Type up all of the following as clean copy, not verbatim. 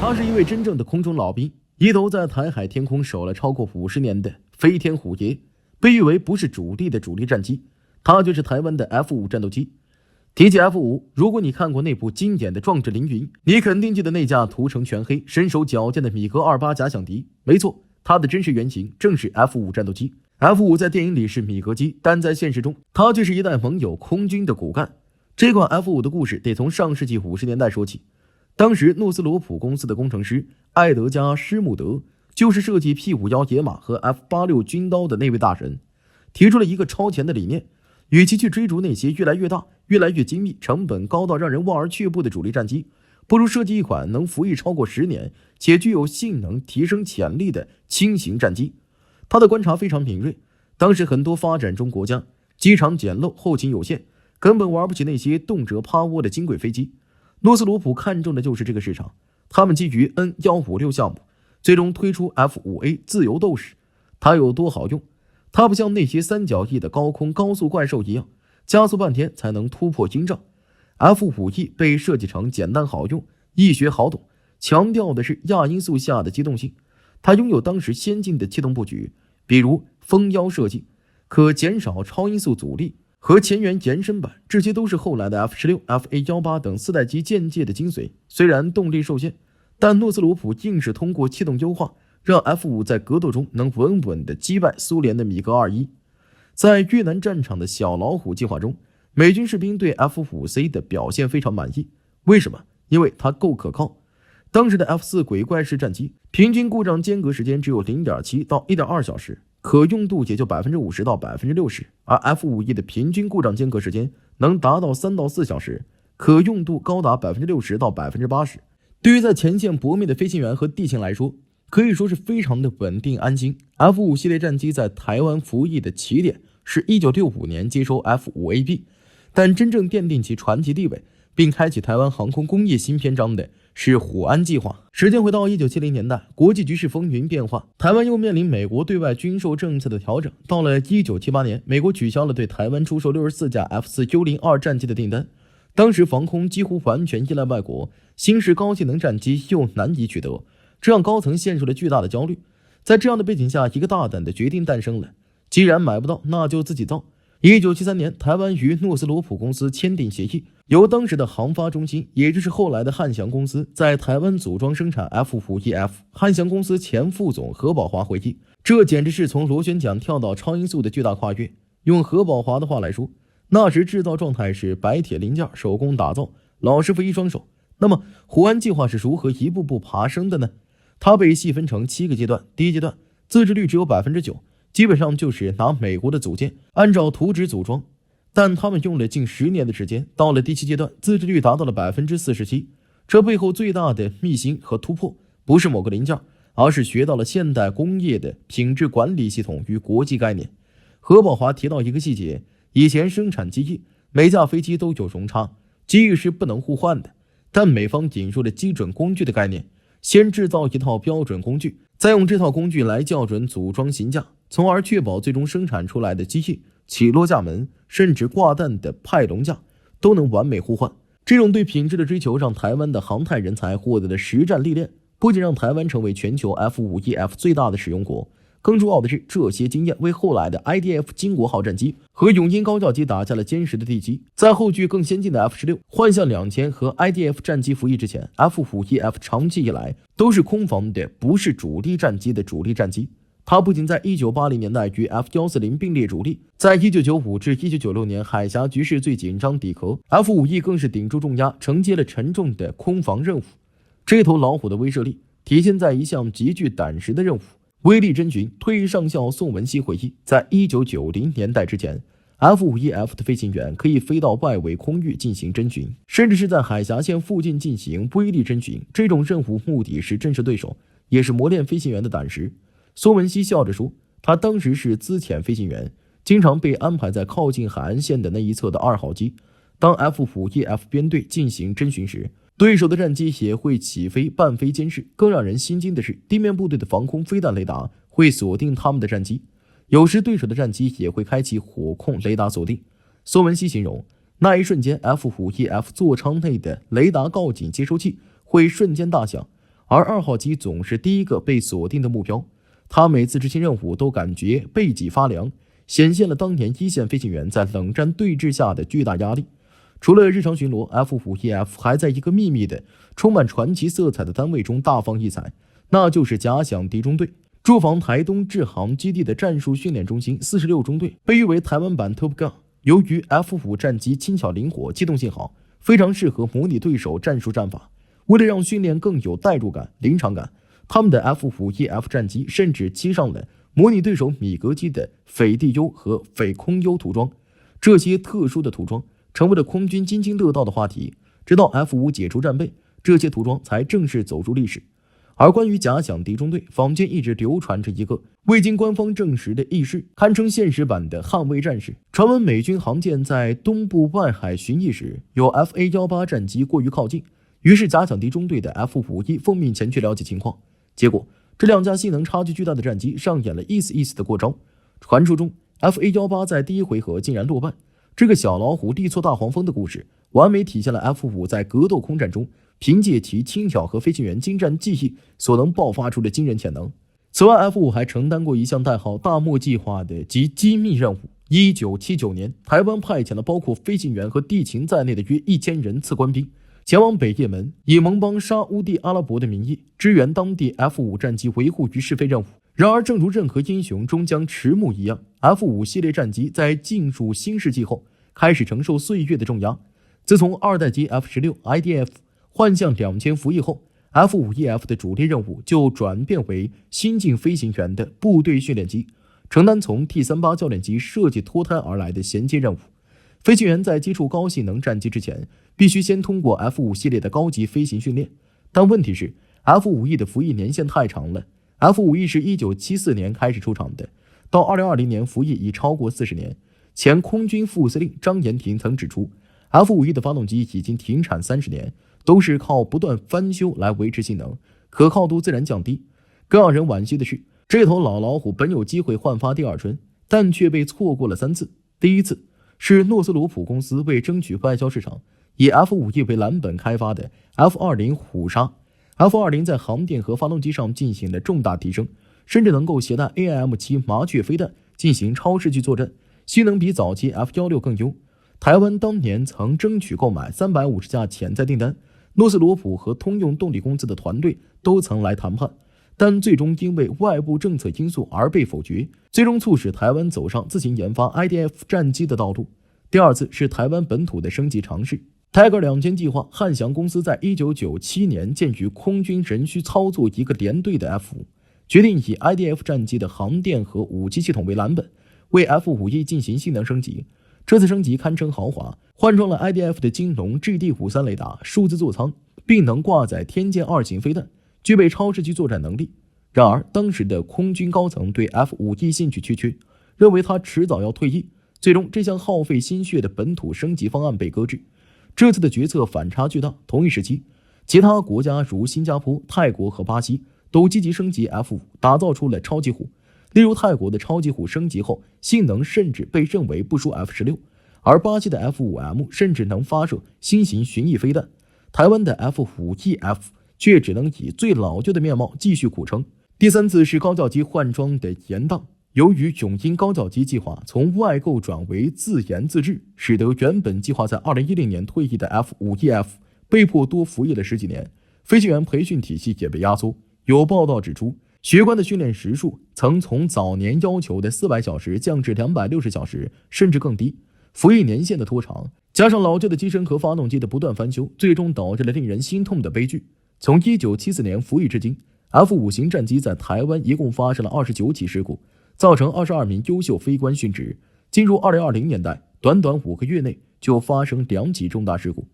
他是一位真正的空中老兵，一头在台海天空守了超过50年的飞天虎爷，被誉为不是主力的主力战机。他就是台湾的 F5 战斗机。提起 F5， 如果你看过那部经典的《壮志凌云》，你肯定记得那架涂成全黑、身手矫健的米格28假想敌。没错，它的真实原型正是 F5 战斗机。F5 在电影里是米格机，但在现实中，它却是一代盟友空军的骨干。这款 F5 的故事得从上世纪50年代说起。当时诺斯罗普公司的工程师艾德加·施穆德就是设计 P51野马和 F86军刀的那位大神，提出了一个超前的理念：与其去追逐那些越来越大、越来越精密、成本高到让人望而却步的主力战机，不如设计一款能服役超过10年且具有性能提升潜力的轻型战机。他的观察非常敏锐，当时很多发展中国家机场简陋、后勤有限，根本玩不起那些动辄趴窝的金贵飞机。诺斯罗普看中的就是这个市场，他们基于 N156 项目，最终推出 F5A 自由斗士。它有多好用？它不像那些三角翼的高空高速怪兽一样，加速半天才能突破音障。F5E 被设计成简单好用、易学好懂，强调的是亚音速下的机动性。它拥有当时先进的气动布局，比如蜂腰设计，可减少超音速阻力和前缘延伸版，这些都是后来的 F16、FA18等4代机渐渐的精髓。虽然动力受限，但诺斯罗普硬是通过气动优化，让 F5 在格斗中能稳稳地击败苏联的米格21。在越南战场的小老虎计划中，美军士兵对 F5C 的表现非常满意。为什么？因为它够可靠。当时的 F4 鬼怪式战机平均故障间隔时间只有 0.7 到 1.2 小时，可用度也就 50% 到 60%， 而 F5E 的平均故障间隔时间能达到3到4小时，可用度高达 60% 到 80%。 对于在前线搏命的飞行员和地勤来说，可以说是非常的稳定安心。 F5 系列战机在台湾服役的起点是1965年接收 F5AB， 但真正奠定其传奇地位并开启台湾航空工业新篇章的是虎安计划。时间回到1970年代，国际局势风云变化，台湾又面临美国对外军售政策的调整。到了1978年，美国取消了对台湾出售64架 F4U02 战机的订单。当时防空几乎完全依赖外国，新式高性能战机又难以取得，这让高层陷入了巨大的焦虑。在这样的背景下，一个大胆的决定诞生了：既然买不到，那就自己造。1973年，台湾与诺斯罗普公司签订协议，由当时的航发中心，也就是后来的汉翔公司，在台湾组装生产 F5EF。汉翔公司前副总何宝华回忆，这简直是从螺旋桨跳到超音速的巨大跨越。用何宝华的话来说，那时制造状态是白铁零件手工打造，老师傅一双手。那么虎安计划是如何一步步爬升的呢？它被细分成7个阶段。第一阶段，自制率只有 9%， 基本上就是拿美国的组件按照图纸组装，但他们用了近10年的时间，到了第7阶段，自制率达到了 47%。 这背后最大的秘辛和突破不是某个零件，而是学到了现代工业的品质管理系统与国际概念。何宝华提到一个细节，以前生产机翼，每架飞机都有容差，机翼是不能互换的，但美方引入了基准工具的概念，先制造一套标准工具，再用这套工具来校准组装型架，从而确保最终生产出来的机翼、起落架门甚至挂弹的派龙架都能完美互换。这种对品质的追求让台湾的航太人才获得了实战历练，不仅让台湾成为全球 F5EF 最大的使用国，更重要的是，这些经验为后来的 IDF 金国号战机和永鹰高教机打下了坚实的地基。在后续更先进的 F16、幻象2000和 IDF 战机服役之前， F5EF 长期以来都是空防的，不是主力战机的主力战机。它不仅在1980年代与 F140并列主力，在1995至1996年海峡局势最紧张底壳， F5E 更是顶住重压，承接了沉重的空防任务。这头老虎的威慑力体现在一项极具胆识的任务——威力侦巡。退役上校宋文熙回忆，在1990年代之前， F5EF 的飞行员可以飞到外围空域进行侦巡，甚至是在海峡线附近进行威力侦巡。这种任务目的是震慑对手，也是磨练飞行员的胆识。宋文熙笑着说，他当时是资浅飞行员，经常被安排在靠近海岸线的那一侧的2号机。当 F5EF 编队进行侦巡时，对手的战机也会起飞伴飞监视。更让人心惊的是，地面部队的防空飞弹雷达会锁定他们的战机，有时对手的战机也会开启火控雷达锁定。宋文熙形容，那一瞬间 F5EF 座舱内的雷达告警接收器会瞬间大响，而2号机总是第一个被锁定的目标。他每次执行任务都感觉背脊发凉，显现了当年一线飞行员在冷战对峙下的巨大压力。除了日常巡逻， F5E-F 还在一个秘密的、充满传奇色彩的单位中大放异彩，那就是假想敌中队。驻防台东制航基地的战术训练中心46中队被誉为台湾版 Top Gun。由于 F5 战机轻巧灵活，机动性好，非常适合模拟对手战术战法。为了让训练更有代入感、临场感，他们的 F5E-F 战机甚至漆上了模拟对手米格机的匪地优和匪空优涂装。这些特殊的涂装成为了空军津津乐道的话题，直到 F5 解除战备，这些涂装才正式走入历史。而关于假想敌中队，坊间一直流传着一个未经官方证实的轶事，堪称现实版的捍卫战士。传闻美军航舰在东部外海巡弋时，有 FA-18 战机过于靠近，于是假想敌中队的 F5E 奉命前去了解情况。结果这两架性能差距巨大的战机上演了意思的过招。传说中 FA-18 在第一回合竟然落败。这个小老虎立错大黄蜂的故事，完美体现了 F5 在格斗空战中凭借其轻巧和飞行员精湛技艺所能爆发出的惊人潜能。此外， F5 还承担过一项代号大漠计划的极机密任务。1979年，台湾派遣了包括飞行员和地勤在内的约1000人次官兵前往北也门，以盟邦沙乌地阿拉伯的名义支援当地 F5 战机维护与试飞任务。然而，正如任何英雄终将迟暮一样， F5 系列战机在进入新世纪后开始承受岁月的重压。自从二代机 F16 IDF 幻象2000服役后， F5E-F 的主力任务就转变为新进飞行员的部队训练机，承担从 T-38 教练机设计脱胎而来的衔接任务。飞行员在接触高性能战机之前，必须先通过 F5 系列的高级飞行训练。但问题是 F5E 的服役年限太长了。F5E 是1974年开始出厂的，到2020年服役已超过40年。前空军副司令张延廷曾指出， F5E 的发动机已经停产30年，都是靠不断翻修来维持性能，可靠度自然降低。更让人惋惜的是，这头老老虎本有机会焕发第二春，但却被错过了3次。第一次是诺斯罗普公司为争取外销市场，以 F5E 为蓝本开发的 F20 虎鲨。F20 在航电和发动机上进行了重大提升，甚至能够携带 AIM-7 麻雀飞弹进行超视距作战，性能比早期 F16 更优。台湾当年曾争取购买350架潜在订单，诺斯罗普和通用动力公司的团队都曾来谈判，但最终因为外部政策因素而被否决，最终促使台湾走上自行研发 IDF 战机的道路。第二次是台湾本土的升级尝试。Tiger 2000计划，汉翔公司在1997年鉴于空军仍需操作一个连队的 F5， 决定以 IDF 战机的航电和武器系统为蓝本，为 F5E 进行性能升级。这次升级堪称豪华，换装了 IDF 的金龙 GD53 雷达、数字座舱，并能挂载天剑2型飞弹，具备超视距作战能力。然而，当时的空军高层对 F5E 兴趣缺缺，认为它迟早要退役，最终这项耗费心血的本土升级方案被搁置。这次的决策反差巨大，同一时期，其他国家如新加坡、泰国和巴西都积极升级 F5， 打造出了超级虎。例如，泰国的超级虎升级后，性能甚至被认为不输 F16， 而巴西的 F5M 甚至能发射新型巡弋飞弹。台湾的 F5E-F 却只能以最老旧的面貌继续苦撑。第三次是高教机换装的延宕。由于永鹰高教机计划从外购转为自研自制，使得原本计划在2010年退役的 F5E-F 被迫多服役了10几年，飞行员培训体系也被压缩。有报道指出，学官的训练时数曾从早年要求的400小时降至260小时，甚至更低。服役年限的拖长，加上老旧的机身和发动机的不断翻修，最终导致了令人心痛的悲剧。从1974年服役至今， F5 型战机在台湾一共发生了29起事故，造成22名优秀飞官殉职。进入2020年代，短短5个月内就发生2起重大事故。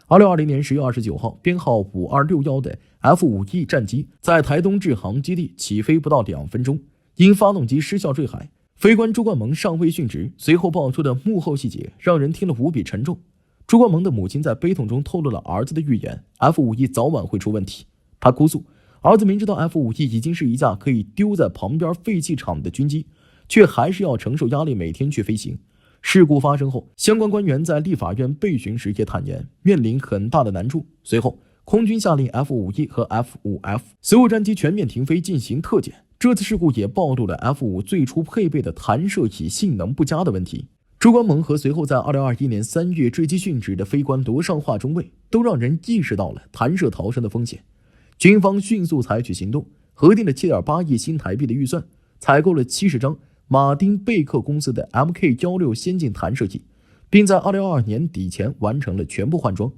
2020年10月29号，编号5261的 F5E 战机在台东制航基地起飞不到2分钟，因发动机失效坠海，飞官朱冠蒙尚未殉职。随后爆出的幕后细节让人听了无比沉重。朱冠蒙的母亲在悲痛中透露了儿子的预言， F5E 早晚会出问题。他哭诉，儿子明知道 F5E 已经是一架可以丢在旁边废弃场的军机，却还是要承受压力每天去飞行。事故发生后，相关官员在立法院备询时也坦言面临很大的难处。随后，空军下令 F-51和 F-5F 所有战机全面停飞进行特检。这次事故也暴露了 F-5最初配备的弹射椅性能不佳的问题。朱光猛和随后在2021年3月坠机殉职的飞官罗尚化中尉都让人意识到了弹射逃生的风险。军方迅速采取行动，核定了 7.8 亿新台币的预算，采购了70张马丁贝克公司的 Mk16 先进弹射椅，并在2022年底前完成了全部换装。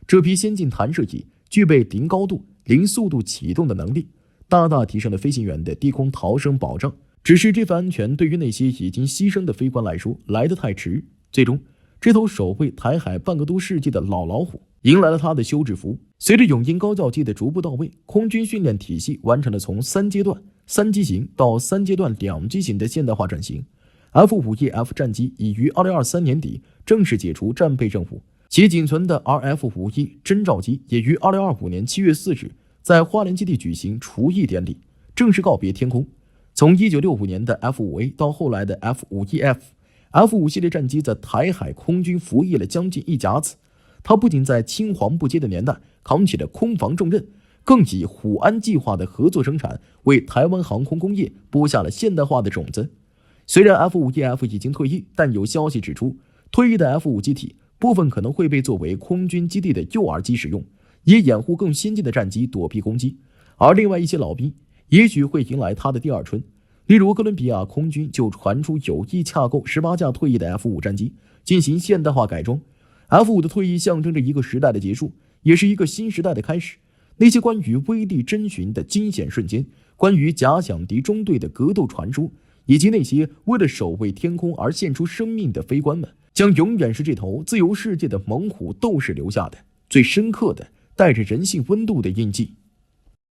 这批先进弹射椅具备零高度、零速度启动的能力，大大提升了飞行员的低空逃生保障。只是这份安全对于那些已经牺牲的飞官来说来得太迟，最终这头守卫台海半个多世纪的老老虎迎来了他的休止符。随着永鹰高教机的逐步到位，空军训练体系完成了从3阶段3机型到3阶段2机型的现代化转型。F-51F 战机已于2023年底正式解除战备任务，其仅存的 RF-51侦察机也于2025年7月4日在花莲基地举行除役典礼，正式告别天空。从1965年的 F-5A 到后来的 F-51F，F-5系列战机在台海空军服役了将近一甲子。它不仅在青黄不接的年代扛起了空防重任，更以虎安计划的合作生产为台湾航空工业播下了现代化的种子。虽然 F-51F 已经退役，但有消息指出，退役的 F-5机体部分可能会被作为空军基地的诱饵机使用，以掩护更先进的战机躲避攻击。而另外一些老兵也许会迎来他的第二春，例如哥伦比亚空军就传出有意洽购18架退役的 F-5战机进行现代化改装。F-5的退役象征着一个时代的结束，也是一个新时代的开始。那些关于威力侦巡的惊险瞬间，关于假想敌中队的格斗传说，以及那些为了守卫天空而献出生命的飞官们，将永远是这头自由世界的猛虎斗士留下的最深刻的带着人性温度的印记。